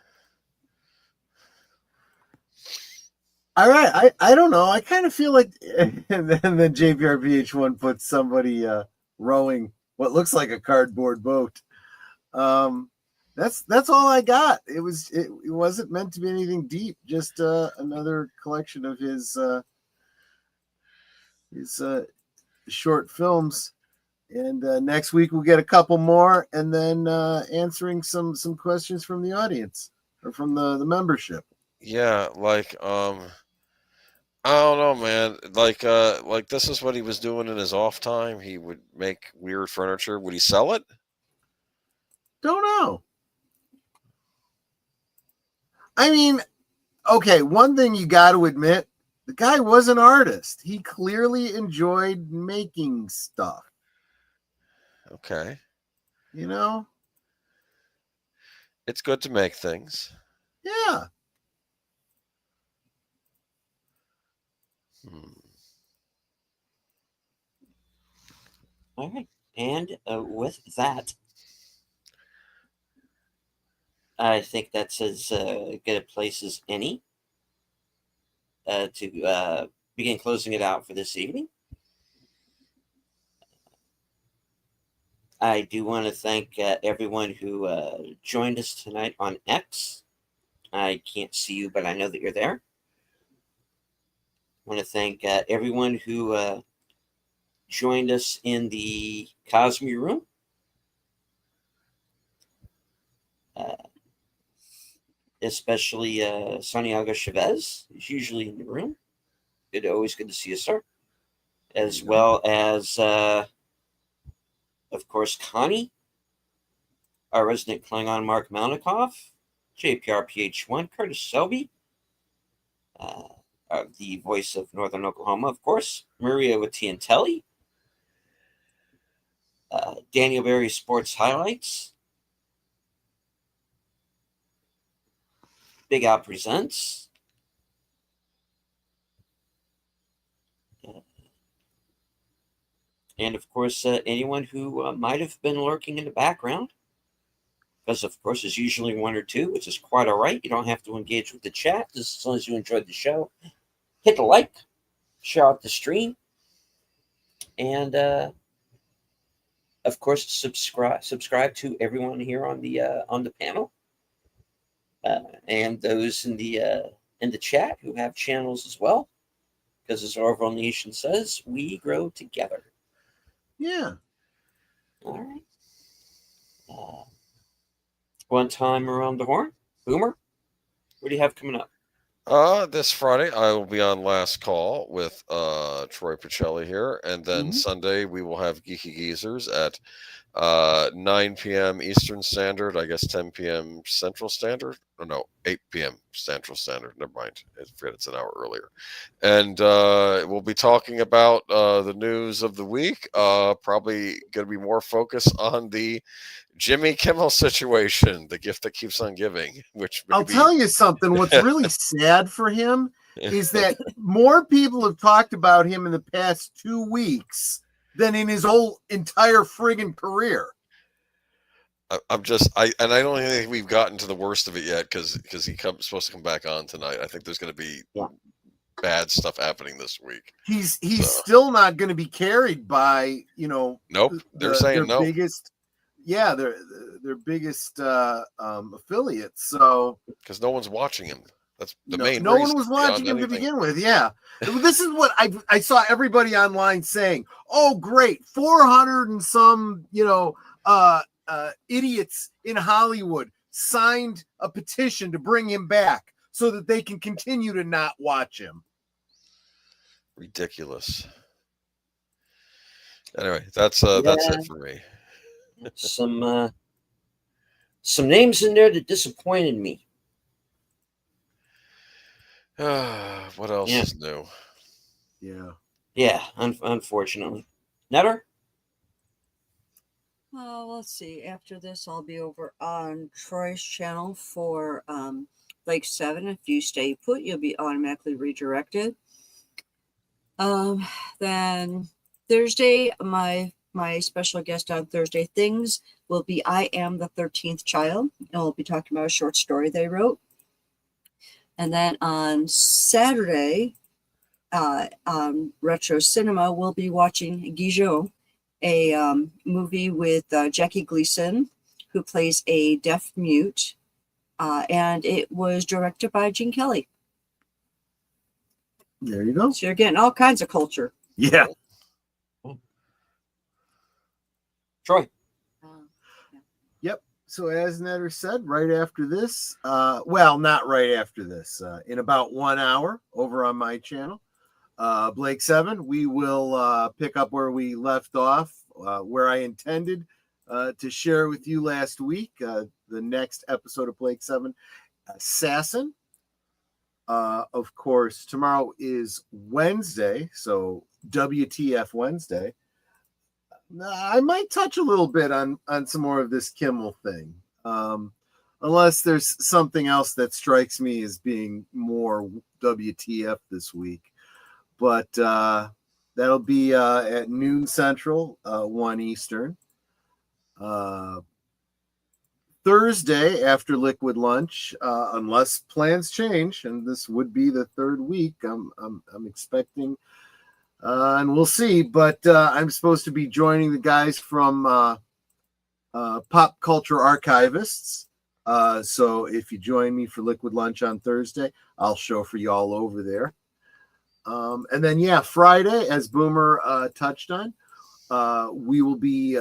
All right. I don't know. I kind of feel like, and then JPRPH1 puts somebody rowing what looks like a cardboard boat. That's all I got. It wasn't meant to be anything deep. Just another collection of his short films. And next week we'll get a couple more, and then answering some questions from the audience or from the membership. Yeah, like I don't know, man. Like this is what he was doing in his off time. He would make weird furniture. Would he sell it? Don't know. I mean, okay, one thing you got to admit, the guy was an artist. He clearly enjoyed making stuff. Okay. It's good to make things. Yeah. All right. And with that, I think that's as good a place as any to begin closing it out for this evening. I do want to thank everyone who joined us tonight on X. I can't see you, but I know that you're there. I want to thank everyone who joined us in the Cosme room. Especially Santiago Chavez, who's usually in the room. Always good to see you, sir. As well as, of course, Connie, our resident Klingon Mark Malnikoff, JPRPH1, Curtis Selby, the voice of Northern Oklahoma, of course, Maria Watiantelli, Daniel Berry Sports Highlights, Big Al Presents, and of course, anyone who might have been lurking in the background. Because, of course, there's usually one or two, which is quite all right. You don't have to engage with the chat, just as long as you enjoyed the show. Hit the like, share out the stream, and, of course, subscribe to everyone here on the panel. and those in the chat who have channels as well. Because as our Nation says, we grow together. Yeah. All right. One time around the horn. Boomer, what do you have coming up? This Friday I will be on Last Call with Troy Pacelli here, and then Sunday we will have Geeky Geezers at 9 p.m. Eastern Standard, I guess 10 p.m. Central Standard. Oh, no, 8 p.m. Central Standard. Never mind. I forget it's an hour earlier. And we'll be talking about the news of the week. Probably going to be more focus on the Jimmy Kimmel situation, the gift that keeps on giving. Which I'll tell you something. What's really sad for him is that more people have talked about him in the past 2 weeks than in his whole entire friggin' career. I don't think we've gotten to the worst of it yet because he's supposed to come back on tonight. I think there's going to be bad stuff happening this week. He's still not going to be carried by Nope. They're saying no. Their biggest affiliates. So because no one's watching him. That's the main. No one was watching him to begin with. Yeah, this is what I saw everybody online saying. Oh, great, 400 and some idiots in Hollywood signed a petition to bring him back so that they can continue to not watch him. Ridiculous. Anyway, that's it for me. Some names in there that disappointed me. What else is new? Yeah, unfortunately. Netter? Let's see. After this, I'll be over on Troy's channel for Lake 7. If you stay put, you'll be automatically redirected. Then Thursday, my special guest on Thursday Things will be I Am the 13th Child. And we'll be talking about a short story they wrote. And then on Saturday, on Retro Cinema, we'll be watching Guizhou, a movie with Jackie Gleason, who plays a deaf mute, and it was directed by Gene Kelly. There you go. So you're getting all kinds of culture. Yeah. Troy. Yep. So as Netter said, right after this, not right after this, in about 1 hour over on my channel, Blake 7, we will pick up where we left off, where I intended to share with you last week, the next episode of Blake 7, Assassin. Of course, tomorrow is Wednesday, so WTF Wednesday. I might touch a little bit on some more of this Kimmel thing, unless there's something else that strikes me as being more WTF this week. But that'll be at noon Central, 1 Eastern. Thursday after Liquid Lunch, unless plans change, and this would be the third week, I'm expecting. And we'll see, but I'm supposed to be joining the guys from Pop Culture Archivists. So if you join me for Liquid Lunch on Thursday, I'll show for you all over there. And then, Friday, as Boomer touched on, we will be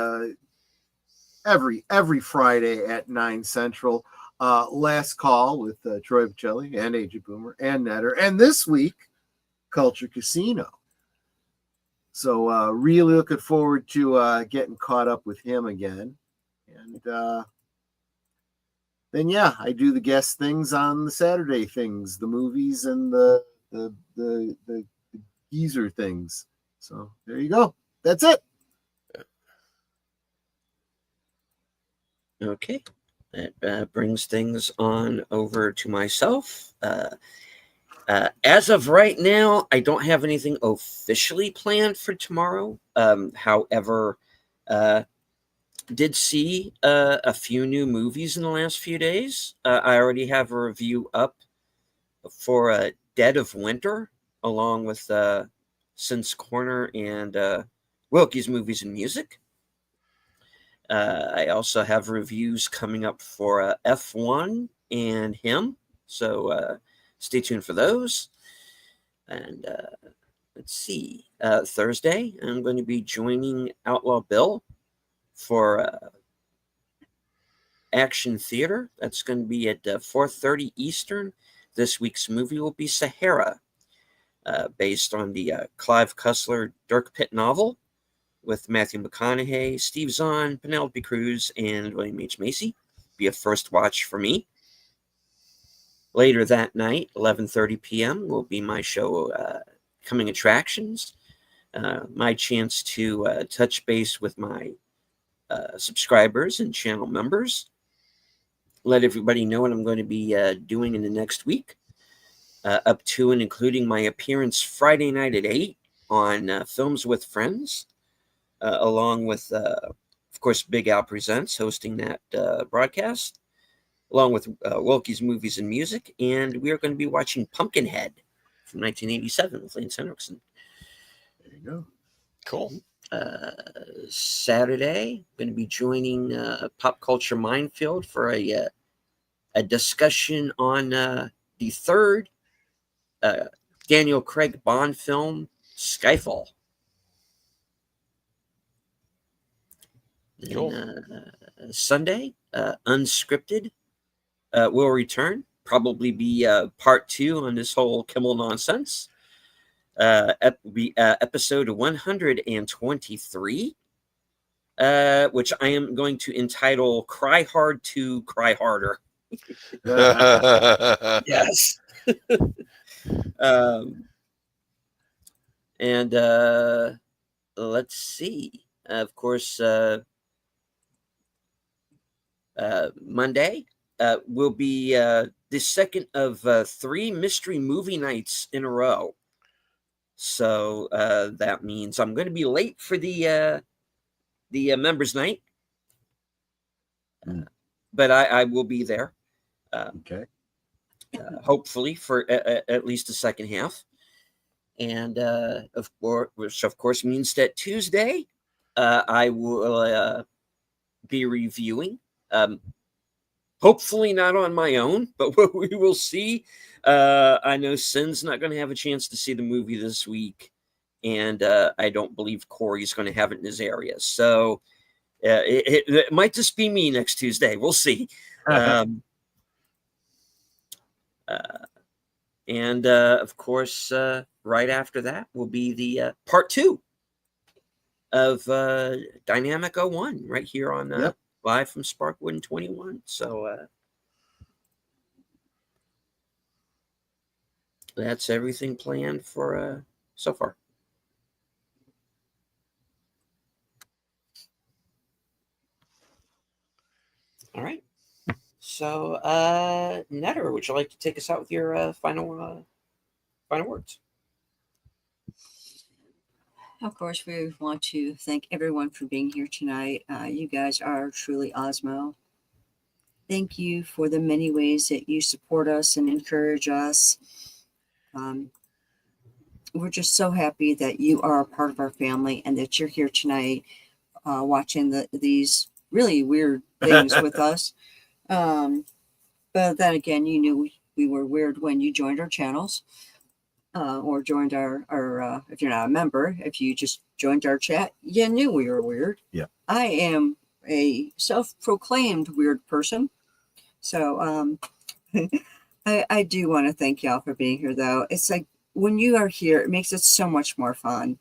every Friday at 9 Central. Last Call with Troy Pacelli and AJ Boomer and Netter. And this week, Culture Casino. So really looking forward to getting caught up with him again. And then I do the guest things on the Saturday things, the movies and the geezer things. So there you go. That's it. Okay. That brings things on over to myself. As of right now, I don't have anything officially planned for tomorrow. However, did see a few new movies in the last few days. I already have a review up for Dead of Winter, along with Sin's Corner and Wilkie's Movies and Music. I also have reviews coming up for F1 and him. So stay tuned for those. And let's see. Thursday, I'm going to be joining Outlaw Bill for Action Theater. That's going to be at 4:30 Eastern. This week's movie will be Sahara, based on the Clive Cussler Dirk Pitt novel with Matthew McConaughey, Steve Zahn, Penelope Cruz, and William H. Macy. Be a first watch for me. Later that night, 11:30 p.m., will be my show, Coming Attractions. My chance to touch base with my subscribers and channel members. Let everybody know what I'm going to be doing in the next week, up to and including my appearance Friday night at 8 on Films with Friends, along with, of course, Big Al Presents, hosting that broadcast, along with Wilkie's Movies and Music. And we are going to be watching Pumpkinhead from 1987 with Lance Henriksen. There you go. Cool. Saturday, I'm going to be joining Pop Culture Minefield for a discussion on the third Daniel Craig Bond film, Skyfall. Cool. And, Sunday, Unscripted will return. Probably be part 2 on this whole Kimmel nonsense. Episode 123, which I am going to entitle Cry Hard to Cry Harder. Yes. And let's see. Of course, Monday will be the second of 3 mystery movie nights in a row. So that means I'm going to be late for the members' night, but I will be there. Okay. Hopefully for at least the second half, and of course means that Tuesday I will be reviewing. Hopefully not on my own, but we will see. I know Sin's not going to have a chance to see the movie this week, and I don't believe Corey's going to have it in his area. So it might just be me next Tuesday. We'll see. And of course, right after that will be the part 2 of Dynamic 01 right here on live from Sparkwood in 21. So that's everything planned for so far. All right. So, Netter, would you like to take us out with your final words? Of course, we want to thank everyone for being here tonight. You guys are truly Osmo. Thank you for the many ways that you support us and encourage us. We're just so happy that you are a part of our family and that you're here tonight watching these really weird things with us. But then again, you knew we were weird when you joined our channels. Or joined our if you're not a member, if you just joined our chat, you knew we were weird. Yeah. I am a self-proclaimed weird person. So I do want to thank y'all for being here, though. It's like when you are here, it makes it so much more fun.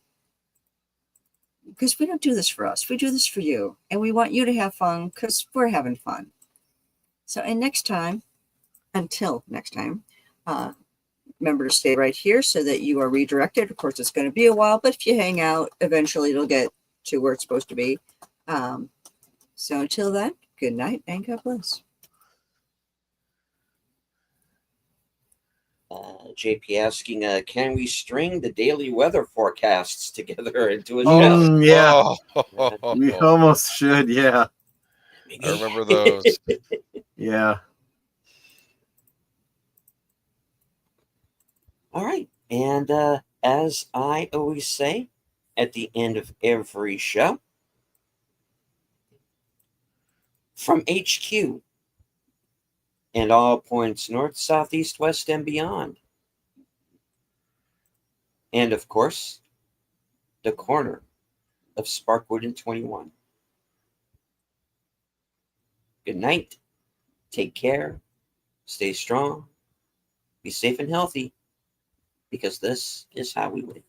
Because we don't do this for us. We do this for you. And we want you to have fun because we're having fun. So, and until next time, remember to stay right here so that you are redirected. Of course, it's going to be a while, but if you hang out, eventually it'll get to where it's supposed to be. So until then, good night and God bless. JP asking, can we string the daily weather forecasts together into a show? Oh, yeah. Oh. We almost should, yeah. Maybe. I remember those. Yeah. All right. And as I always say at the end of every show, from HQ, and all points north, south, east, west, and beyond. And of course, the corner of Sparkwood and 21. Good night. Take care. Stay strong. Be safe and healthy, because this is how we live.